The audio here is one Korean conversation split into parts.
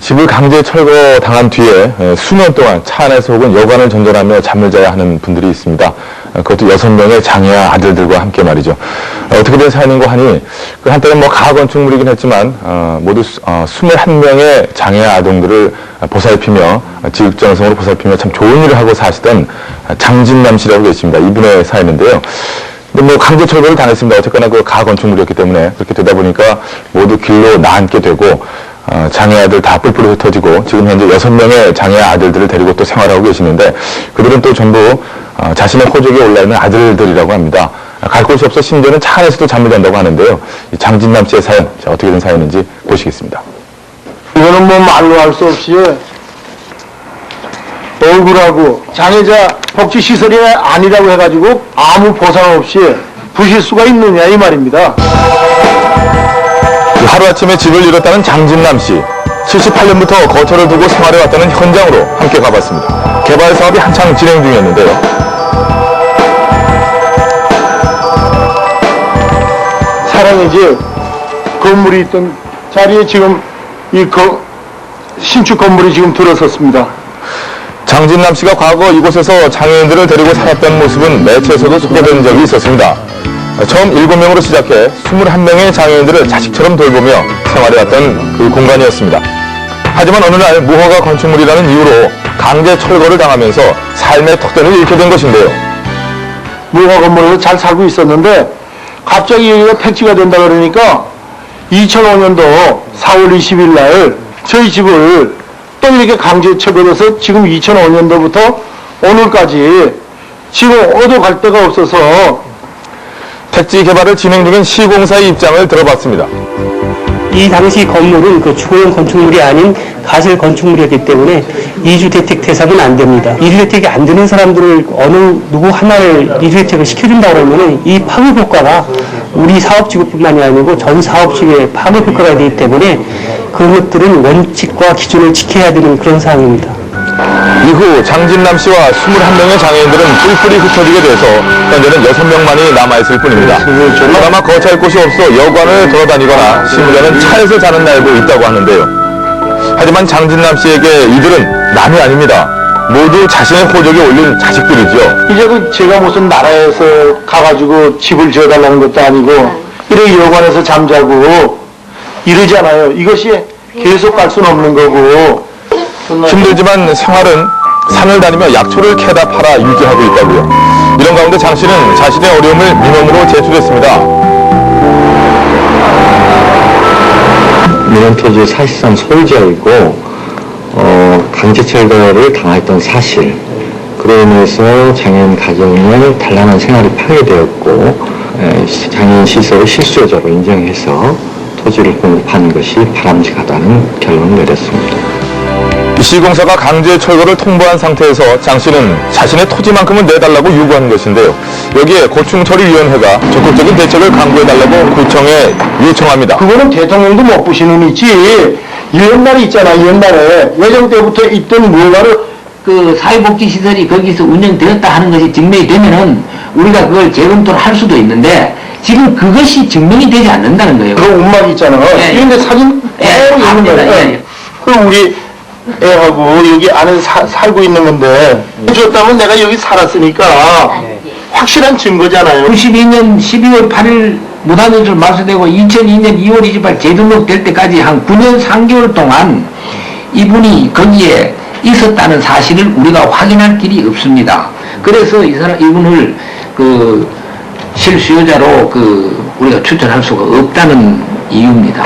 집을 강제 철거당한 뒤에 수년 동안 차 안에서 혹은 여관을 전전하며 잠을 자야 하는 분들이 있습니다. 그것도 6명의 장애아 아들들과 함께 말이죠. 어떻게 된 사연인고 하니 그 한때는 가건축물이긴 했지만 모두 21명의 장애아 아동들을 보살피며 지극정성으로 보살피며 참 좋은 일을 하고 사시던 장진남 씨라고 계십니다. 이분의 사연인데요. 근데 강제 철거를 당했습니다. 어쨌거나 그 가건축물이었기 때문에 그렇게 되다 보니까 모두 길로 나앉게 되고 장애아들 다 뿔뿔이 흩어지고 지금 현재 6명의 장애아 아들들을 데리고 또 생활하고 계시는데 그들은 또 전부 자신의 호적에 올라있는 아들들이라고 합니다. 갈 곳이 없어 심지어는 차 안에서도 잠을 잔다고 하는데요. 이 장진남 씨의 사연, 어떻게 된 사연인지 보시겠습니다. 이거는 말로 할 수 없이 억울하고 장애자 복지시설이 아니라고 해가지고 아무 보상 없이 부실 수가 있느냐 이 말입니다. 하루아침에 집을 잃었다는 장진남 씨. 78년부터 거처를 두고 생활해왔다는 현장으로 함께 가봤습니다. 개발 사업이 한창 진행 중이었는데요. 사랑의 집 건물이 있던 자리에 지금 신축 건물이 지금 들어섰습니다. 장진남 씨가 과거 이곳에서 장애인들을 데리고 살았던 모습은 매체에서도 소개된 적이 있었습니다. 처음 7명으로 시작해 21명의 장애인들을 자식처럼 돌보며 생활해왔던 그 공간이었습니다. 하지만 어느 날 무허가 건축물이라는 이유로 강제 철거를 당하면서 삶의 터전을 잃게 된 것인데요. 무허가 건물에서 잘 살고 있었는데 갑자기 여기가 택지가 된다 그러니까 2005년도 4월 20일 날 저희 집을 또 이렇게 강제 철거해서 지금 2005년도부터 오늘까지 지금 어디 갈 데가 없어서 택지 개발을 진행 중인 시공사의 입장을 들어봤습니다. 이 당시 건물은 그 주거용 건축물이 아닌 가설 건축물이었기 때문에 이주대택 대상은 안 됩니다. 이주대택이 안 되는 사람들을 누구 하나를 이주대택을 시켜준다 그러면 이 파급 효과가 우리 사업지구뿐만이 아니고 전 사업지구에 파급 효과가 되기 때문에 그것들은 원칙과 기준을 지켜야 되는 그런 사항입니다. 이후 장진남 씨와 21명의 장애인들은 뿔뿔이 흩어지게 돼서 현재는 6명만이 남아있을 뿐입니다. 그나마 거처할 곳이 없어 여관을 돌아다니거나 심지어는 차에서 자는 날도 있다고 하는데요. 하지만 장진남 씨에게 이들은 남이 아닙니다. 모두 자신의 호적에 올린 자식들이죠. 이제 제가 무슨 나라에서 가가지고 집을 지어달라는 것도 아니고 이렇게 여관에서 잠자고 이러잖아요. 이것이 계속 갈 수는 없는 거고 힘들지만 생활은 산을 다니며 약초를 캐다 팔아 유지하고 있다고요. 이런 가운데 장 씨는 자신의 어려움을 민원으로 제출했습니다. 민원 토지 사실상 소유자이고 강제 철거를 당했던 사실, 그로 인해서 장애인 가정의 단란한 생활이 파괴되었고 장애인 시설의 실수요자로 인정해서 토지를 공급하는 것이 바람직하다는 결론을 내렸습니다. 시공사가 강제 철거를 통보한 상태에서 장 씨는 자신의 토지만큼은 내달라고 요구한 것인데요. 여기에 고충처리위원회가 적극적인 대책을 강구해달라고 구청에 요청합니다. 그거는 대통령도 못 보시는 있지. 옛날에 있잖아. 옛날에 예정 때부터 있던 무언가를 그 사회복지시설이 거기서 운영되었다 하는 것이 증명이 되면은 우리가 그걸 재검토를 할 수도 있는데 지금 그것이 증명이 되지 않는다는 거예요. 그런 움막 있잖아. 이런데 사진 있는 거예요. 그럼 우리 애하고 여기 안에 살고 있는 건데 줬다면 내가 여기 살았으니까 확실한 증거잖아요. 92년 12월 8일 무단인출 말소되고 2002년 2월 28일 재등록될 때까지 한 9년 3개월 동안 이분이 거기에 있었다는 사실을 우리가 확인할 길이 없습니다. 그래서 이분을 그 실수요자로 우리가 추천할 수가 없다는 이유입니다.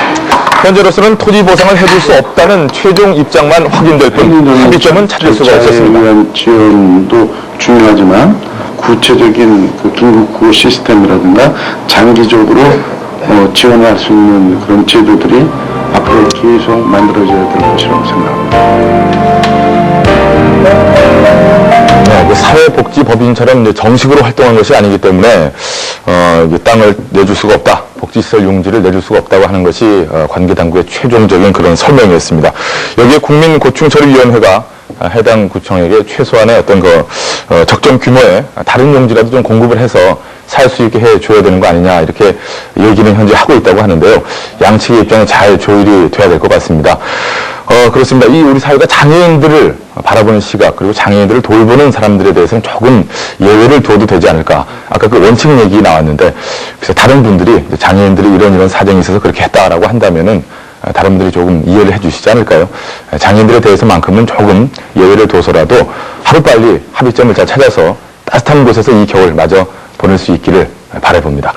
현재로서는 토지 보상을 해줄 수 없다는 최종 입장만 확인될 뿐 합의점은 찾을 수가 없었습니다. 위한 지원도 중요하지만 구체적인 그 긴급 구호 시스템이라든가 장기적으로 지원할 수 있는 그런 제도들이 앞으로 계속 만들어져야 될 것이라고 생각합니다. 사회복지법인처럼 정식으로 활동한 것이 아니기 때문에 땅을 내줄 수가 없다, 복지시설 용지를 내줄 수가 없다고 하는 것이 관계당국의 최종적인 그런 설명이었습니다. 여기에 국민고충처리위원회가 해당 구청에게 최소한의 어떤 적정 규모의 다른 용지라도 좀 공급을 해서 살 수 있게 해줘야 되는 거 아니냐 이렇게 얘기는 현재 하고 있다고 하는데요. 양측의 입장은 잘 조율이 돼야 될 것 같습니다. 그렇습니다. 이 우리 사회가 장애인들을 바라보는 시각 그리고 장애인들을 돌보는 사람들에 대해서는 조금 예외를 둬도 되지 않을까. 아까 그 원칙 얘기 나왔는데 그래서 다른 분들이 장애인들이 이런 사정이 있어서 그렇게 했다라고 한다면은 다른 분들이 조금 이해를 해주시지 않을까요? 장애인들에 대해서만큼은 조금 예외를 둬서라도 하루빨리 합의점을 잘 찾아서 따뜻한 곳에서 이 겨울 마저 보낼 수 있기를 바라봅니다.